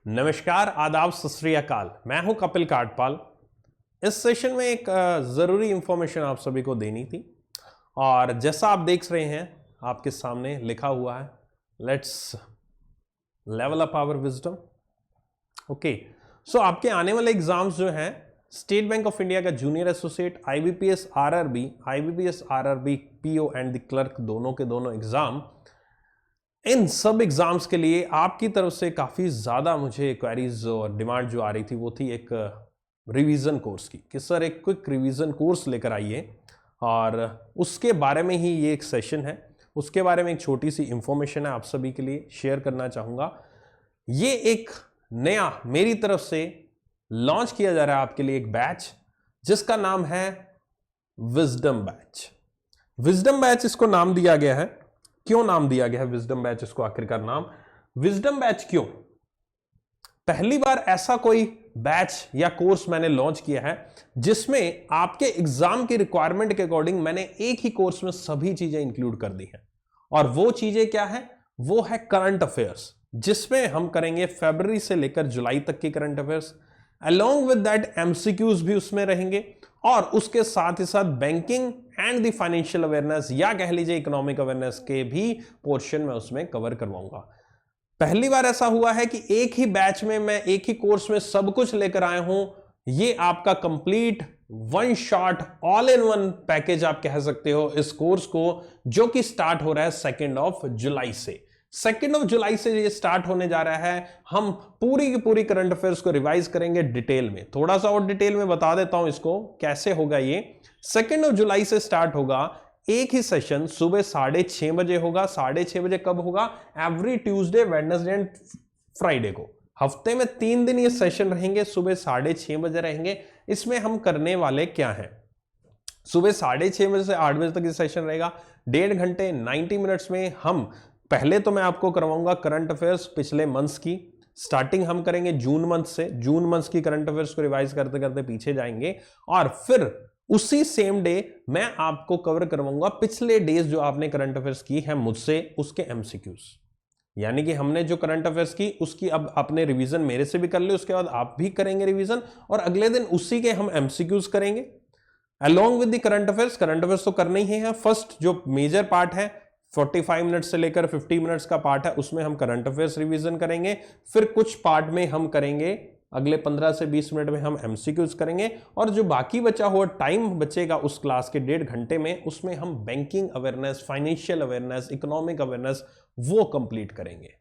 नमस्कार, आदाब, सत श्री अकाल। मैं हूं कपिल काटपाल। इस सेशन में एक ज़रूरी इंफॉर्मेशन आप सभी को देनी थी और जैसा आप देख रहे हैं आपके सामने लिखा हुआ है, let's level up our wisdom. Okay, so आपके आने वाले एग्जाम्स जो हैं, स्टेट बैंक ऑफ इंडिया का junior associate, IBPS RRB PO and the clerk, दोनों के दोनों एग्जाम, इन सब एग्जाम्स के लिए आपकी तरफ से काफ़ी ज़्यादा मुझे क्वेरीज और डिमांड जो आ रही थी वो थी एक रिवीजन कोर्स की, कि सर एक क्विक रिवीजन कोर्स लेकर आइए। और उसके बारे में ही ये एक सेशन है, उसके बारे में एक छोटी सी इंफॉर्मेशन है आप सभी के लिए शेयर करना चाहूँगा। ये एक नया मेरी तरफ से लॉन्च किया जा रहा है आपके लिए एक बैच, जिसका नाम है विजडम बैच। विजडम बैच इसको नाम दिया गया है। क्यों नाम दिया गया है विजडम बैच इसको? आखिरकार नाम विजडम बैच क्यों? पहली बार ऐसा कोई बैच या कोर्स मैंने लॉन्च किया है जिसमें आपके एग्जाम की रिक्वायरमेंट के अकॉर्डिंग मैंने एक ही कोर्स में सभी चीजें इंक्लूड कर दी हैं। और वो चीजें क्या है? वो है करंट अफेयर्स, जिसमें हम करेंगे फरवरी से लेकर जुलाई तक की current affairs. Along with that MCQs भी उसमें रहेंगे और उसके साथ ही साथ banking and the financial awareness या कह लीजिए इकोनॉमिक अवेयरनेस के भी पोर्शन में उसमें कवर करवाऊंगा। पहली बार ऐसा हुआ है कि एक ही बैच में मैं एक ही कोर्स में सब कुछ लेकर आया हूं। ये आपका complete one shot all in one package आप कह सकते हो इस कोर्स को, जो कि स्टार्ट हो रहा है 2 जुलाई से। 2 जुलाई से ये स्टार्ट होने जा रहा है। हम पूरी की पूरी करंट अफेयर्स को रिवाइज करेंगे डिटेल में। थोड़ा सा और डिटेल में बता देता हूं इसको कैसे होगा। ये 2 जुलाई से स्टार्ट होगा। एक ही सेशन सुबह 6:30 बजे होगा। 6:30 बजे कब होगा? Every Tuesday, Wednesday and Friday को। हफ्ते में 3 दिन ये सेशन रहेंगे, सुबह 6:30 बजे रहेंगे। इसमें हम करने वाले क्या हैं? सुबह 6:30 बजे से 8 बजे तक ये सेशन रहेगा। 1.5 घंटे 90 मिनट्स में हम पहले तो मैं आपको करवाऊंगा करंट अफेयर्स पिछले मंथ्स की। स्टार्टिंग हम करेंगे जून मंथ से। जून मंथ की करंट अफेयर्स को रिवाइज करते करते पीछे जाएंगे और फिर उसी सेम डे मैं आपको कवर करवाऊंगा पिछले डेज जो आपने करंट अफेयर्स की है मुझसे, उसके एमसीक्यूज। यानी कि हमने जो करंट अफेयर्स की उसकी अब आपने रिवीजन मेरे से भी कर ली, उसके बाद आप भी करेंगे रिवीजन और अगले दिन उसी के हम एमसीक्यूज करेंगे along with the current affairs. Current affairs तो करने ही है। फर्स्ट जो मेजर पार्ट है 45 मिनट से लेकर 50 मिनट्स का पार्ट है, उसमें हम करंट अफेयर्स रिवीजन करेंगे। फिर कुछ पार्ट में हम करेंगे, अगले 15 से 20 मिनट में हम एमसीक्यूज करेंगे और जो बाकी बचा हुआ टाइम बचेगा उस क्लास के 1.5 घंटे में, उसमें हम banking awareness, financial awareness, economic awareness वो कंप्लीट करेंगे।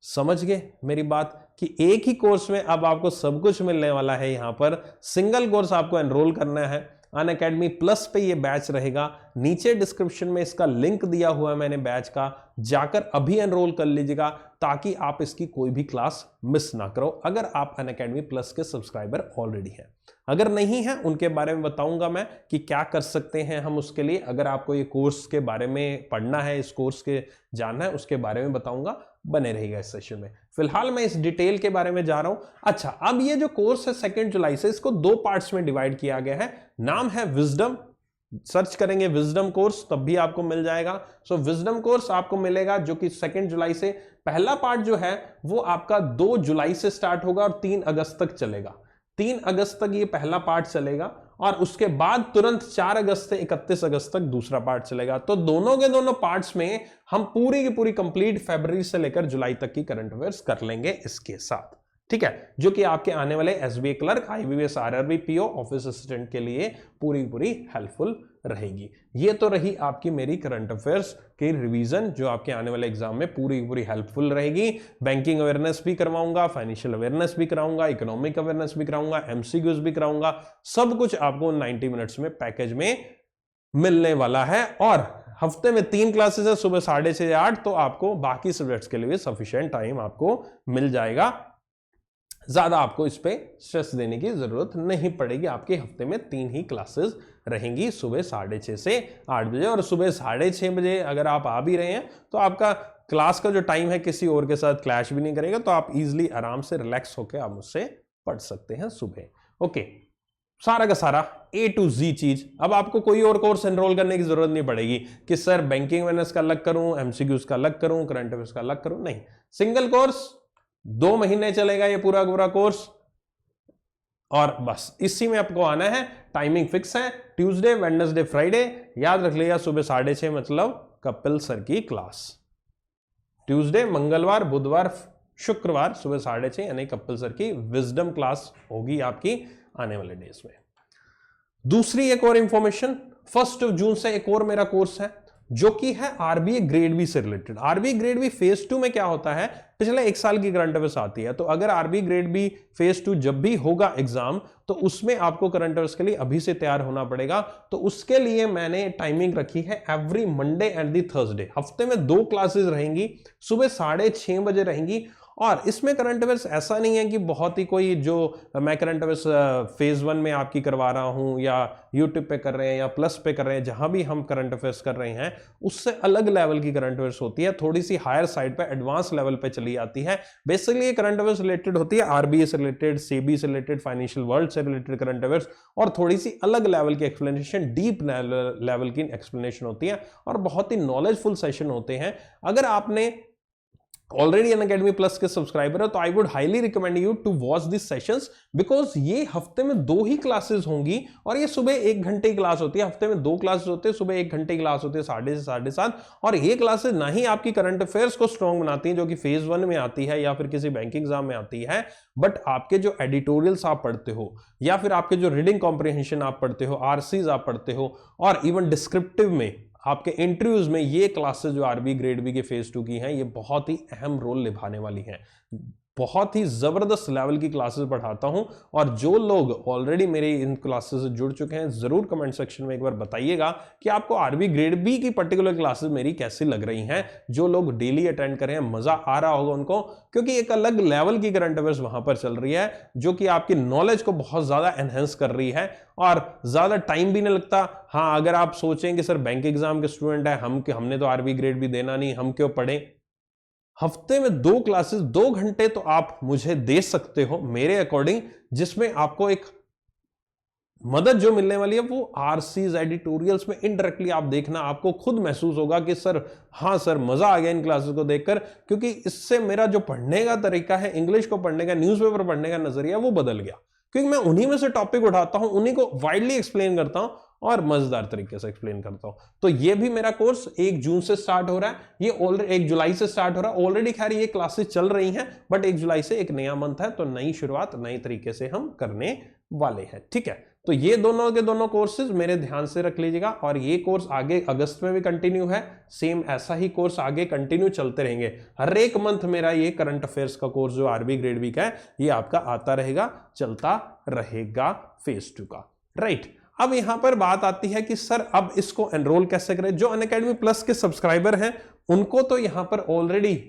समझ गए मेरी बात कि एक ही कोर्स में अब आपको सब कुछ मिलने वाला है। यहां पर सिंगल कोर्स आपको एनरोल करना है। अनअकैडमी प्लस पे ये बैच रहेगा। नीचे डिस्क्रिप्शन में इसका लिंक दिया हुआ है मैंने बैच का, जाकर अभी एनरोल कर लीजिएगा ताकि आप इसकी कोई भी क्लास मिस ना करो, अगर आप अनअकैडमी प्लस के सब्सक्राइबर ऑलरेडी हैं। अगर नहीं है उनके बारे में बताऊंगा मैं कि क्या कर सकते हैं हम उसके लिए। अगर आपको ये कोर्स के बारे में पढ़ना है, इस कोर्स के जानना है, उसके बारे में बताऊंगा। बने रहेगा इस सेशन में। फिलहाल मैं इस डिटेल के बारे में जा रहा हूं। अच्छा, अब ये जो कोर्स है 2 जुलाई से, इसको 2 पार्ट्स में डिवाइड किया गया है। नाम है विजडम। सर्च करेंगे विजडम कोर्स तब भी आपको मिल जाएगा। सो विजडम कोर्स आपको मिलेगा जो कि 2 जुलाई से। पहला पार्ट जो है वो आपका 2 जुलाई से स्टार्ट होगा और 3 अगस्त तक चलेगा। 3 अगस्त तक ये पहला पार्ट चलेगा और उसके बाद तुरंत 4 अगस्त से 31 अगस्त तक दूसरा पार्ट चलेगा। तो दोनों के दोनों पार्ट्स में हम पूरी की पूरी कंप्लीट फरवरी से लेकर जुलाई तक की करंट अफेयर्स कर लेंगे इसके साथ, ठीक है, जो कि आपके आने वाले SBI clerk, IBPS RRB PO, office assistant के लिए पूरी पूरी हेल्पफुल रहेगी। ये तो रही आपकी मेरी करंट अफेयर्स की रिवीजन, जो आपके आने वाले एग्जाम में पूरी पूरी हेल्पफुल रहेगी। बैंकिंग अवेयरनेस भी करवाऊंगा, फाइनेंशियल अवेयरनेस भी कराऊंगा, इकोनॉमिक अवेयरनेस भी कराऊंगा, एमसीक्यूज भी कराऊंगा। सब कुछ आपको 90 मिनट्स में पैकेज में मिलने वाला है। और हफ्ते में 3 क्लासेस है, सुबह 6:30 से 8, तो आपको बाकी सब्जेक्ट्स के लिए सफिशिएंट टाइम आपको मिल जाएगा। ज्यादा आपको इस पे स्ट्रेस देने की जरूरत नहीं पड़ेगी। आपके हफ्ते में 3 ही क्लासेस रहेंगी, सुबह 6:30 से 8 बजे। और सुबह 6:30 बजे अगर आप आ भी रहे हैं तो आपका क्लास का जो टाइम है किसी और के साथ क्लैश भी नहीं करेगा, तो आप इजीली आराम से रिलैक्स होकर आप मुझसे पढ़ सकते हैं सुबह। ओके, सारा का सारा A to Z चीज। अब आपको कोई और कोर्स एनरोल करने की जरूरत नहीं पड़ेगी कि सर बैंकिंग अवेयरनेस का अलग करूं, एमसीक्यूज का अलग करूं, करंट अफेयर्स का अलग करूं। नहीं, सिंगल कोर्स 2 महीने चलेगा ये पूरा पूरा कोर्स, और बस इसी में आपको आना है। टाइमिंग फिक्स है, ट्यूसडे वेडनेसडे फ्राइडे, याद रख लिया सुबह 6:30 मतलब कपिल सर की क्लास। ट्यूसडे, मंगलवार, बुधवार, शुक्रवार सुबह 6:30 यानी कपिल सर की विजडम क्लास होगी आपकी आने वाले डेज में। दूसरी एक और इंफॉर्मेशन, 1 जून से एक और मेरा कोर्स है जो कि है आरबीए ग्रेड बी से related. RBI grade B phase 2 में क्या होता है, पिछले 1 साल की करंट अफेयर्स आती है। तो अगर आरबीए ग्रेड बी फेज 2 जब भी होगा एग्जाम, तो उसमें आपको करंट अफेयर्स के लिए अभी से तैयार होना पड़ेगा। तो उसके लिए मैंने टाइमिंग रखी है every Monday and the Thursday. हफ्ते में 2 क्लासेस रहेंगी, सुबह 6:30 बजे रहेंगी। और इसमें करंट अफेयर्स ऐसा नहीं है कि बहुत ही कोई जो मैं करंट अफेयर्स फेज 1 में आपकी करवा रहा हूं या यूट्यूब पे कर रहे हैं या प्लस पे कर रहे हैं, जहां भी हम करंट अफेयर्स कर रहे हैं उससे अलग लेवल की करंट अफेयर्स होती है, थोड़ी सी हायर साइड पे एडवांस लेवल पे चली आती है। बेसिकली ये करंट अफेयर्स रिलेटेड होती है आरबीए से रिलेटेड, सेबी से रिलेटेड, फाइनेंशियल वर्ल्ड से रिलेटेड करंट अफेयर्स, और थोड़ी सी अलग लेवल की एक्सप्लेनेशन, डीप लेवल की एक्सप्लेनेशन होती है और बहुत ही नॉलेजफुल सेशन होते हैं। अगर आपने ऑलरेडी अनअकैडमी प्लस के सब्सक्राइबर है तो I would highly recommend you to watch this sessions, because ये हफ्ते में 2 ही क्लासेस होंगी और ये सुबह 1 घंटे की क्लास होती है। हफ्ते में 2 क्लासेस होते हैं, सुबह 1 घंटे की क्लास होती है 6:30 से 7:30। और ये क्लासेस ना ही आपकी करंट अफेयर्स को स्ट्रॉन्ग बनाती हैं जो कि फेज 1 में आती है या फिर किसी बैंक एग्जाम में आती है, बट आपके जो एडिटोरियल्स आप पढ़ते हो या फिर आपके जो रीडिंग कॉम्प्रिहेंशन आप पढ़ते हो, आरसीज आप पढ़ते हो, और इवन डिस्क्रिप्टिव में आपके इंटरव्यूज में ये क्लासेस जो आरबी ग्रेड बी के फेज 2 की हैं, ये बहुत ही अहम रोल निभाने वाली हैं। बहुत ही जबरदस्त लेवल की क्लासेस पढ़ाता हूं, और जो लोग ऑलरेडी मेरे इन क्लासेस से जुड़ चुके हैं जरूर कमेंट सेक्शन में एक बार बताइएगा कि आपको आरबी ग्रेड बी की पर्टिकुलर क्लासेस मेरी कैसी लग रही हैं। जो लोग डेली अटेंड कर रहे हैं मजा आ रहा होगा उनको, क्योंकि एक अलग लेवल की करंट अफेयर्स वहां पर चल रही है जो कि आपकी नॉलेज को बहुत ज्यादा एनहेंस कर रही है और ज्यादा टाइम भी नहीं लगता। हाँ, अगर आप सोचें कि सर बैंक एग्जाम के स्टूडेंट है, हमने तो आरबी ग्रेड बी देना नहीं, हम क्यों पढ़ें, हफ्ते में 2 क्लासेस 2 घंटे तो आप मुझे दे सकते हो मेरे अकॉर्डिंग, जिसमें आपको एक मदद जो मिलने वाली है वो आरसीज एडिटोरियल्स में इनडायरेक्टली आप देखना, आपको खुद महसूस होगा कि सर हाँ सर मजा आ गया इन क्लासेस को देखकर, क्योंकि इससे मेरा जो पढ़ने का तरीका है, इंग्लिश को पढ़ने का, न्यूज़पेपर पढ़ने का नजरिया वो बदल गया, क्योंकि मैं उन्हीं में से टॉपिक उठाता हूं, उन्हीं को वाइडली एक्सप्लेन करता हूं और मजेदार तरीके से एक्सप्लेन करता हूं। तो ये भी मेरा कोर्स 1 जून से स्टार्ट हो रहा है, ये ऑलरेडी 1 जुलाई से स्टार्ट हो रहा है। ऑलरेडी खैर ये क्लासेस चल रही हैं, बट 1 जुलाई से एक नया मंथ है, तो नई शुरुआत नई तरीके से हम करने वाले हैं। ठीक है, तो ये दोनों के दोनों कोर्सेज मेरे ध्यान से रख लीजिएगा, और ये कोर्स आगे अगस्त में भी कंटिन्यू है, सेम ऐसा ही कोर्स आगे कंटिन्यू चलते रहेंगे। हर एक मंथ मेरा ये करंट अफेयर्स का कोर्स जो आरबी ग्रेड बी का है ये आपका आता रहेगा, चलता रहेगा फेज 2 का। राइट, अब यहां पर बात आती है कि सर अब इसको एनरोल कैसे करें। जो अनअकैडमी प्लस के सब्सक्राइबर हैं उनको तो यहां पर ऑलरेडी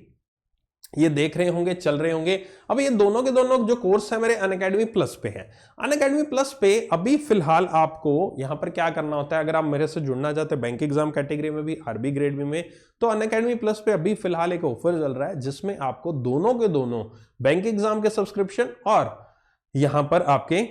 ये देख रहे होंगे, चल रहे होंगे। अब ये दोनों के दोनों जो कोर्स है मेरे अनअकैडमी प्लस पे हैं। अनअकैडमी प्लस पे अभी फिलहाल आपको यहां पर क्या करना होता है, अगर आप मेरे से जुड़ना चाहते हैं बैंक एग्जाम कैटेगरी में भी, आरबी ग्रेड बी में, तो अनअकैडमी प्लस पे अभी फिलहाल एक ऑफर चल रहा है जिसमें आपको दोनों के दोनों बैंक एग्जाम के सब्सक्रिप्शन और यहां पर आपके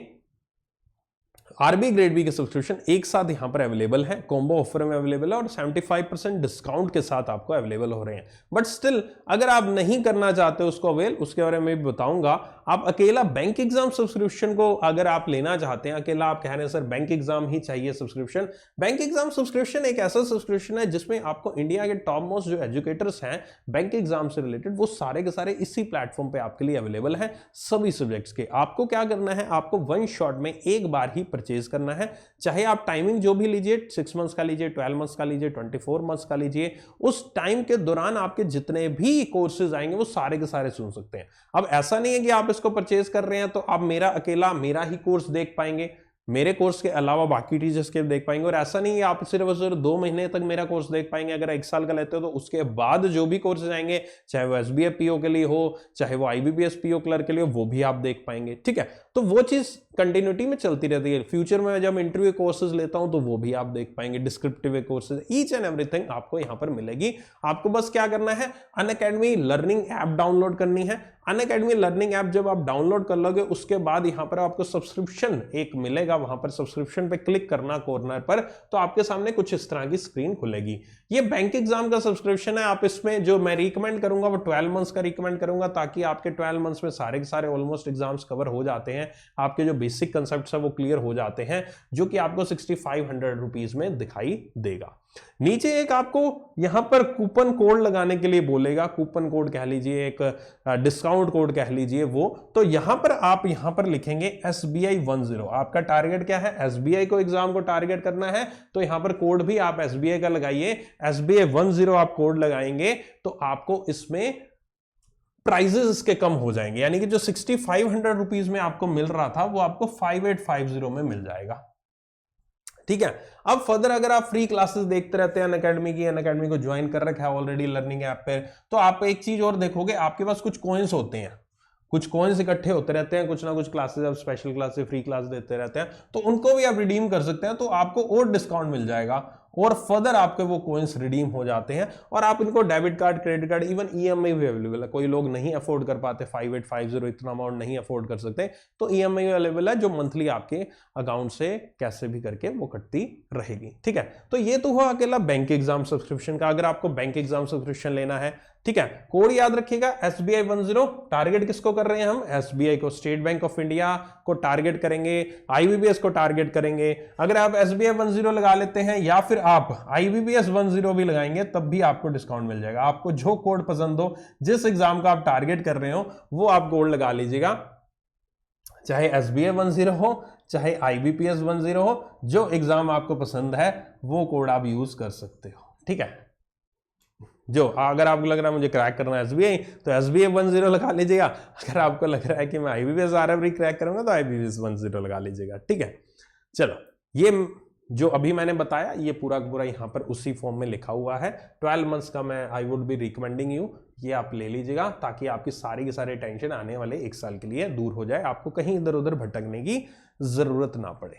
आरबी ग्रेड बी के सब्सक्रिप्शन एक साथ यहां पर अवेलेबल है, कॉम्बो ऑफर में अवेलेबल है और 75% डिस्काउंट के साथ आपको अवेलेबल हो रहे हैं। बट स्टिल अगर आप नहीं करना चाहते उसको अवेल, उसके बारे में भी बताऊंगा। आप अकेला बैंक एग्जाम सब्सक्रिप्शन को अगर आप लेना चाहते हैं, अकेला आप कह रहे हैं सर बैंक एग्जाम ही चाहिए सब्सक्रिप्शन, बैंक एग्जाम सब्सक्रिप्शन एक ऐसा सब्सक्रिप्शन है जिसमें आपको इंडिया के टॉप मोस्ट जो एजुकेटर्स हैं बैंक एग्जाम से रिलेटेड, वो सारे के सारे इसी प्लेटफॉर्म पे आपके लिए अवेलेबल है सभी सब्जेक्ट्स के। आपको क्या करना है, आपको 1 शॉट में एक बार ही परचेज करना है, चाहे आप टाइमिंग जो भी लीजिए, 6 मंथ्स का लीजिए, 12 मंथ्स का लीजिए, 24 मंथ्स का लीजिए, उस टाइम के दौरान आपके जितने भी कोर्सेज आएंगे वो सारे के सारे सुन सकते हैं। अब ऐसा नहीं है कि आप इसको परचेज कर रहे हैं तो आप मेरा ही कोर्स देख पाएंगे, मेरे कोर्स के अलावा बाकी टीचर्स के देख पाएंगे, और ऐसा नहीं है आप सिर्फ 2 महीने तक मेरा कोर्स देख पाएंगे। अगर 1 साल का लेते हो तो उसके बाद जो भी कोर्सेज आएंगे, चाहे वो एसबीएफ पीओ के लिए हो, चाहे वो आईबीपीएस पीओ क्लर्क के लिए हो, वो भी आप देख पाएंगे। ठीक है, तो वो चीज कंटिन्यूटी में चलती रहती है। फ्यूचर में जब इंटरव्यू कोर्सेज लेता हूं तो वो भी आप देख पाएंगे, descriptive courses, each and everything आपको यहां पर मिलेगी। आपको बस क्या करना है, अनअकैडमी लर्निंग ऐप डाउनलोड करनी है। अनअकैडमी लर्निंग ऐप जब आप डाउनलोड कर लोगे उसके बाद यहां पर आपको सब्सक्रिप्शन एक मिलेगा, वहां पर सब्सक्रिप्शन पे क्लिक करना कॉर्नर पर, तो आपके सामने कुछ इस तरह की स्क्रीन खुलेगी। ये बैंक एग्जाम का सब्सक्रिप्शन है। आप इसमें जो मैं रिकमेंड करूंगा वो 12 मंथ्स का रिकमेंड करूंगा, ताकि आपके 12 मंथ्स में सारे के सारे ऑलमोस्ट एग्जाम्स कवर हो जाते हैं, आपके जो बेसिक कंसेप्ट है वो क्लियर हो जाते हैं, जो कि आपको 6500 रुपीज में दिखाई देगा। नीचे एक आपको यहां पर कूपन कोड लगाने के लिए बोलेगा, कूपन कोड कह लीजिए, एक डिस्काउंट कोड कह लीजिए वो। तो यहां पर आप यहां पर लिखेंगे SBI 10। आपका टारगेट क्या है? SBI को एग्जाम को टारगेट करना है, तो यहां पर कोड भी आप SBI का लगाइए, SBI 10 आप कोड लगाएंगे तो आपको इसमें प्राइजेस इसके कम हो जाएंगे, यानी कि जो 6500 रुपीज में आपको मिल रहा था वो आपको 5850 में मिल जाएगा। ठीक है। अब फर्दर अगर आप फ्री क्लासेस देखते रहते हैं अनअकैडमी की, अनअकैडमी को ज्वाइन कर रखा है ऑलरेडी लर्निंग ऐप पे, तो आप एक चीज और देखोगे, आपके पास कुछ कॉइन्स होते हैं, कुछ कॉइन्स इकट्ठे होते रहते हैं, कुछ ना कुछ क्लासेस आप स्पेशल क्लासेस फ्री क्लास देते रहते हैं, तो उनको भी आप रिडीम कर सकते हैं, तो आपको और डिस्काउंट मिल जाएगा और फर्दर आपके वो कॉइन्स रिडीम हो जाते हैं। और आप इनको debit card, credit card, even EMI भी अवेलेबल है। कोई लोग नहीं अफोर्ड कर पाते, 5850 इतना अमाउंट नहीं अफोर्ड कर सकते, तो EMI अवेलेबल है जो मंथली आपके अकाउंट से कैसे भी करके वो कटती रहेगी। ठीक है, तो ये तो हुआ अकेला बैंक एग्जाम सब्सक्रिप्शन का। अगर आपको बैंक एग्जाम सब्सक्रिप्शन लेना है, ठीक है, कोड याद रखिएगा SBI 10। टारगेट किसको कर रहे हैं हम? SBI को, स्टेट बैंक ऑफ इंडिया को टारगेट करेंगे, IBPS को टारगेट करेंगे। अगर आप SBI 10 लगा लेते हैं या फिर आप IBPS 10 भी लगाएंगे, तब भी आपको डिस्काउंट मिल जाएगा। आपको जो कोड पसंद हो, जिस एग्जाम का आप टारगेट कर रहे हो, वो आप कोड लगा लीजिएगा, चाहे SBI 10 हो, चाहे IBPS 10 हो, जो एग्जाम आपको पसंद है वो कोड आप यूज कर सकते हो। ठीक है, जो अगर आपको लग रहा है मुझे क्रैक करना है SBI, तो SBI 10 लगा लीजिएगा। अगर आपको लग रहा है कि मैं IBPS RFD क्रैक करूंगा, तो IBPS 10 लगा लीजिएगा। ठीक है, चलो, ये जो अभी मैंने बताया ये पूरा पूरा यहां पर उसी फॉर्म में लिखा हुआ है। 12 मंथ्स का मैं I would be recommending you, ये आप ले लीजिएगा, ताकि आपकी सारी की सारी टेंशन आने वाले 1 साल के लिए दूर हो जाए, आपको कहीं इधर उधर भटकने की जरूरत ना पड़े।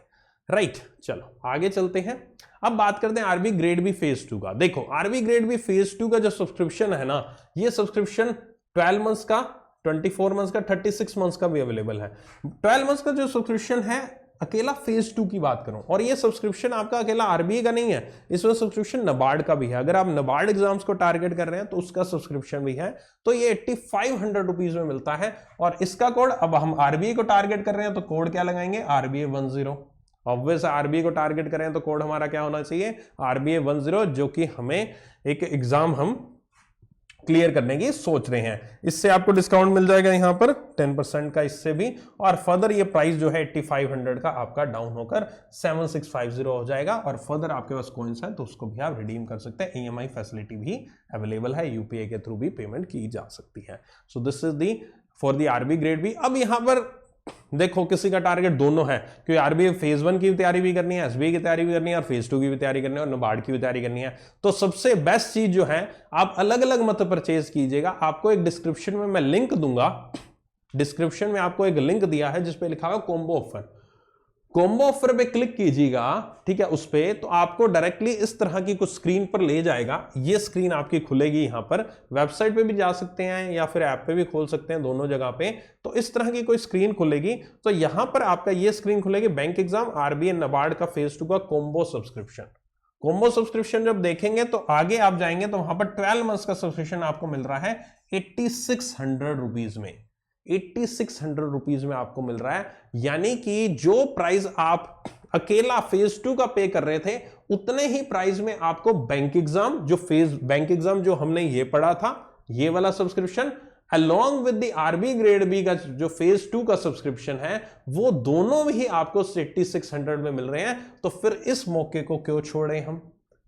राइट, चलो आगे चलते हैं। अब बात करते हैं आरबी ग्रेड बी फेज 2 का। देखो, आरबी ग्रेड बी फेज 2 का जो सब्सक्रिप्शन है ना, ये सब्सक्रिप्शन 12 मंथ्स का, 24 मंथ्स का, 36 मंथ्स का भी अवेलेबल है। 12 मंथ्स का जो सब्सक्रिप्शन है, अकेला फेज 2 की बात करूं, और ये सब्सक्रिप्शन आपका अकेला आरबीआई का नहीं है, इसमें सब्सक्रिप्शन नबार्ड का भी है। अगर आप नबार्ड एग्जाम्स को टारगेट कर रहे हैं तो उसका सब्सक्रिप्शन भी है, तो ये 8500 रुपीज में मिलता है। और इसका कोड, अब हम आरबीआई को टारगेट कर रहे हैं तो कोड क्या लगाएंगे? RBA 10। ऑब्वियस आरबीआई को टारगेट करें तो कोड हमारा क्या होना चाहिए? RBA 10, जो कि हमें एक एग्जाम हम क्लियर करने की सोच रहे हैं। इससे आपको डिस्काउंट मिल जाएगा यहां पर 10% का, इससे भी। और फर्दर ये प्राइस जो है 8500 का आपका डाउन होकर 7650 हो जाएगा। और फर्दर आपके पास कॉइन्स है तो उसको भी आप रिडीम कर सकते हैं। EMI फैसिलिटी भी अवेलेबल है, UPI के थ्रू भी पेमेंट की जा सकती है। So this is the for the RBI grade B. अब यहां पर देखो, किसी का टारगेट दोनों है, क्योंकि आरबीआई फेज 1 की तैयारी भी करनी है, SBI की तैयारी भी करनी है, और फेज 2 की भी तैयारी करनी है, और नबार्ड की भी तैयारी करनी है। तो सबसे बेस्ट चीज जो है, आप अलग अलग मत परचेज कीजिएगा। आपको एक डिस्क्रिप्शन में मैं लिंक दूंगा, डिस्क्रिप्शन में आपको एक लिंक दिया है जिसपे लिखा हुआ कॉम्बो ऑफर। कॉम्बो ऑफर पे क्लिक कीजिएगा, ठीक है, उस पे तो आपको डायरेक्टली इस तरह की कुछ स्क्रीन पर ले जाएगा। ये स्क्रीन आपकी खुलेगी, यहां पर वेबसाइट पे भी जा सकते हैं या फिर ऐप पे भी खोल सकते हैं, दोनों जगह पे। तो इस तरह की कोई स्क्रीन खुलेगी, तो यहां पर आपका ये स्क्रीन खुलेगी, बैंक एग्जाम, आरबीआई, नबार्ड का फेज 2 का कॉम्बो सब्सक्रिप्शन। कॉम्बो सब्सक्रिप्शन जब देखेंगे तो आगे आप जाएंगे तो वहां पर 12 मंथ्स का सब्सक्रिप्शन आपको मिल रहा है 8600 रुपीज में। 8600 रुपीज में आपको मिल रहा है, यानी कि जो प्राइस आप अकेला फेज 2 का पे कर रहे थे, उतने ही प्राइस में आपको बैंक एग्जाम, जो बैंक एग्जाम जो हमने ये पढ़ा था, ये वाला subscription along with the RBI grade B का जो फेज 2 का सब्सक्रिप्शन है, वो दोनों ही आपको 8600 में मिल रहे हैं। तो फिर इस मौके को क्यों छोड़े हम?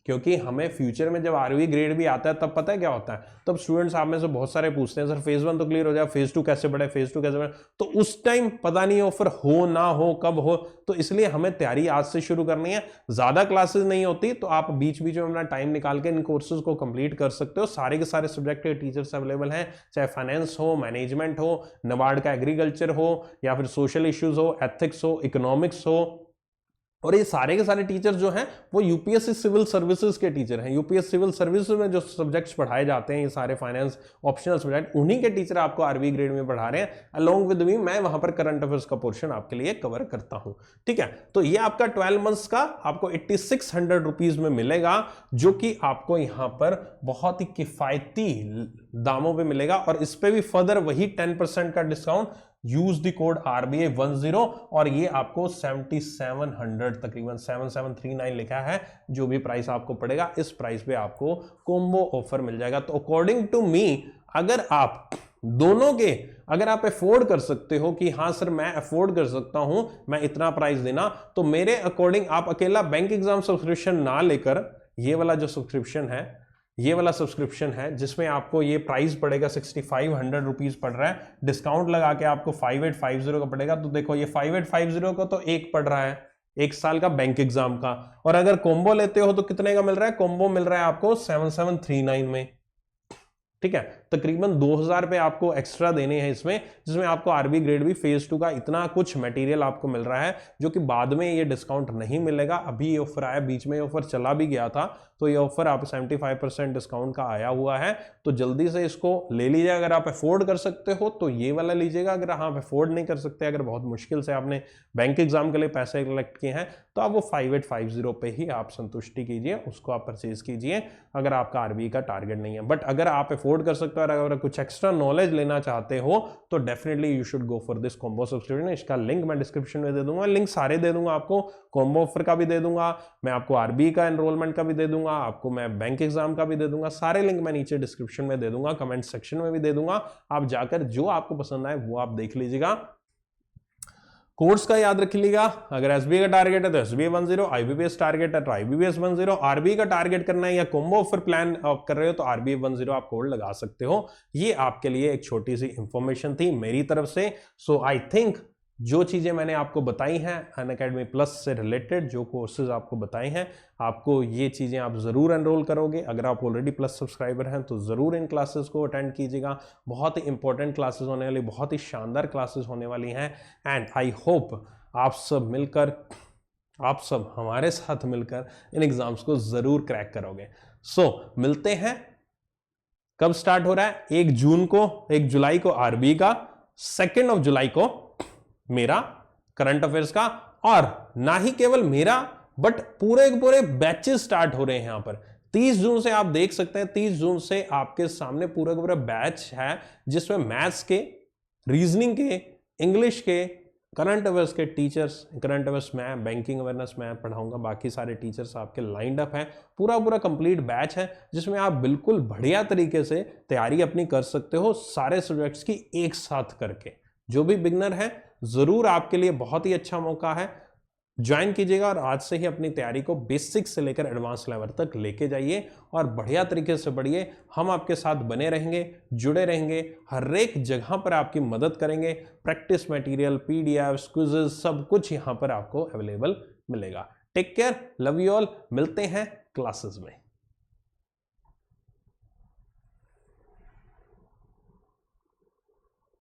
क्योंकि हमें फ्यूचर में जब आरबी ग्रेड भी आता है तब पता है क्या होता है, तब स्टूडेंट्स आप में से बहुत सारे पूछते हैं, सर फेज 1 तो क्लियर हो जाए, फेज 2 कैसे बढ़े, फेज 2 कैसे बढ़े? तो उस टाइम पता नहीं ऑफर हो ना हो, कब हो, तो इसलिए हमें तैयारी आज से शुरू करनी है। ज्यादा क्लासेस नहीं होती, तो आप बीच बीच में अपना टाइम निकाल के इन कोर्सेज को कंप्लीट कर सकते हो। सारे के सारे सब्जेक्ट के टीचर्स अवेलेबल हैं, चाहे फाइनेंस हो, मैनेजमेंट हो, नबार्ड का एग्रीकल्चर हो, या फिर सोशल इश्यूज हो, एथिक्स हो, इकोनॉमिक्स हो, और ये सारे के सारे टीचर्स जो हैं वो यूपीएससी सिविल सर्विसेज के टीचर हैं। यूपीएससी सिविल सर्विसेज में जो सब्जेक्ट्स पढ़ाए जाते हैं, ये सारे फाइनेंस ऑप्शनल सब्जेक्ट, उन्हीं के टीचर आपको आरबी ग्रेड में पढ़ा रहे हैं। अलोंग विद मी मैं वहां पर करंट अफेयर्स का पोर्शन आपके लिए कवर करता हूं, ठीक है। तो ये आपका 12 मंथ्स का आपको 8600 रुपीज में मिलेगा, जो कि आपको यहां पर बहुत ही किफायती दामों पे मिलेगा। और इस पे भी फर्दर वही 10% का discount, use the code RBI10 और ये आपको 7700 तकरीबन 7739 लिखा है, जो भी प्राइस आपको पड़ेगा इस प्राइस पे आपको कॉम्बो ऑफर मिल जाएगा। तो अकॉर्डिंग टू मी, अगर आप दोनों के अगर आप अफोर्ड कर सकते हो कि हाँ सर मैं अफोर्ड कर सकता हूं मैं इतना प्राइस देना, तो मेरे अकॉर्डिंग आप अकेला बैंक एग्जाम सब्सक्रिप्शन ना लेकर ये वाला जो सब्सक्रिप्शन है, ये वाला सब्सक्रिप्शन है जिसमें आपको ये प्राइस पड़ेगा 6500 रुपीज पड़ रहा है, डिस्काउंट लगा के आपको 5850 का पड़ेगा। तो देखो ये 5850 का तो एक पड़ रहा है 1 साल का बैंक एग्जाम का, और अगर कॉम्बो लेते हो तो कितने का मिल रहा है? कॉम्बो मिल रहा है आपको 7739 में, ठीक है। तकरीबन 2000 पे आपको एक्स्ट्रा देने हैं इसमें, जिसमें आपको आरबी ग्रेड भी फेज 2 का इतना कुछ मटेरियल आपको मिल रहा है, जो कि बाद में ये डिस्काउंट नहीं मिलेगा। अभी ये ऑफर आया, बीच में ये ऑफर चला भी गया था, तो ये ऑफर आप 75% डिस्काउंट का आया हुआ है। तो जल्दी से इसको ले लीजिए। अगर आप अफोर्ड कर सकते हो तो ये वाला लीजिएगा, अगर आप अफोर्ड नहीं कर सकते, अगर बहुत मुश्किल से आपने बैंक एग्जाम के लिए पैसे कलेक्ट किए हैं, तो आप वो 5850 पे ही आप संतुष्टि कीजिए, उसको आप परचेज कीजिए अगर आपका आरबी का टारगेट नहीं है। बट अगर आप अफोर्ड कर सकते हो और अगर कुछ एक्स्ट्रा नॉलेज लेना चाहते हो तो definitely you should go for this combo subscription. इसका लिंक मैं डिस्क्रिप्शन में दे दूंगा, लिंक सारे दे दूंगा आपको, कॉम्बो ऑफर का भी दे दूंगा, मैं आपको आरबी का एनरोलमेंट का भी दे दूंगा, आपको मैं बैंक एग्जाम का भी दे दूंगा। सारे लिंक मैं नीचे डिस्क्रिप्शन में दे दूंगा, कमेंट सेक्शन में भी दे दूंगा। आप जाकर जो आपको पसंद आए वो आप देख लीजिएगा। कोर्स का याद रख लीजिएगा, अगर एसबीआई का टारगेट है तो एसबीआई 10, आईबीपीएस टारगेट है तो आईबीपीएस 10, आरबीआई का टारगेट करना है या कॉम्बो ऑफर प्लान कर रहे हो तो आरबीआई 10 आप कोड लगा सकते हो। ये आपके लिए एक छोटी सी इंफॉर्मेशन थी मेरी तरफ से। सो आई थिंक जो चीजें मैंने आपको बताई हैं अनअकैडमी प्लस से रिलेटेड, जो कोर्सेज आपको बताए हैं, आपको ये चीजें आप जरूर एनरोल करोगे। अगर आप ऑलरेडी प्लस सब्सक्राइबर हैं तो जरूर इन क्लासेस को अटेंड कीजिएगा। बहुत ही इंपॉर्टेंट क्लासेस होने वाली, बहुत ही शानदार क्लासेस होने वाली हैं। एंड आई होप आप सब मिलकर, आप सब हमारे साथ मिलकर इन एग्जाम्स को जरूर क्रैक करोगे। सो मिलते हैं। कब स्टार्ट हो रहा है? 1 जुलाई को आरबी का, 2 जुलाई को मेरा करंट अफेयर्स का, और ना ही केवल मेरा बट पूरे के पूरे बैचेस स्टार्ट हो रहे हैं यहां पर। 30 जून से आप देख सकते हैं, 30 जून से आपके सामने पूरा का पूरा बैच है, जिसमें मैथ्स के, रीजनिंग के, इंग्लिश के, करंट अफेयर्स के टीचर्स, करंट अफेयर्स मैं, बैंकिंग अवेयरनेस मैं पढ़ाऊंगा, बाकी सारे टीचर्स आपके लाइंड अप हैं। पूरा कंप्लीट बैच है जिसमें आप बिल्कुल बढ़िया तरीके से तैयारी अपनी कर सकते हो, सारे सब्जेक्ट्स की एक साथ करके। जो भी बिगनर है जरूर आपके लिए बहुत ही अच्छा मौका है, ज्वाइन कीजिएगा और आज से ही अपनी तैयारी को बेसिक से लेकर एडवांस लेवल तक लेके जाइए और बढ़िया तरीके से बढ़िए। हम आपके साथ बने रहेंगे, जुड़े रहेंगे, हर एक जगह पर आपकी मदद करेंगे। प्रैक्टिस मटेरियल, पीडीएफ, क्विज़ेस, सब कुछ यहाँ पर आपको अवेलेबल मिलेगा। Take care, love you all, मिलते हैं क्लासेस में।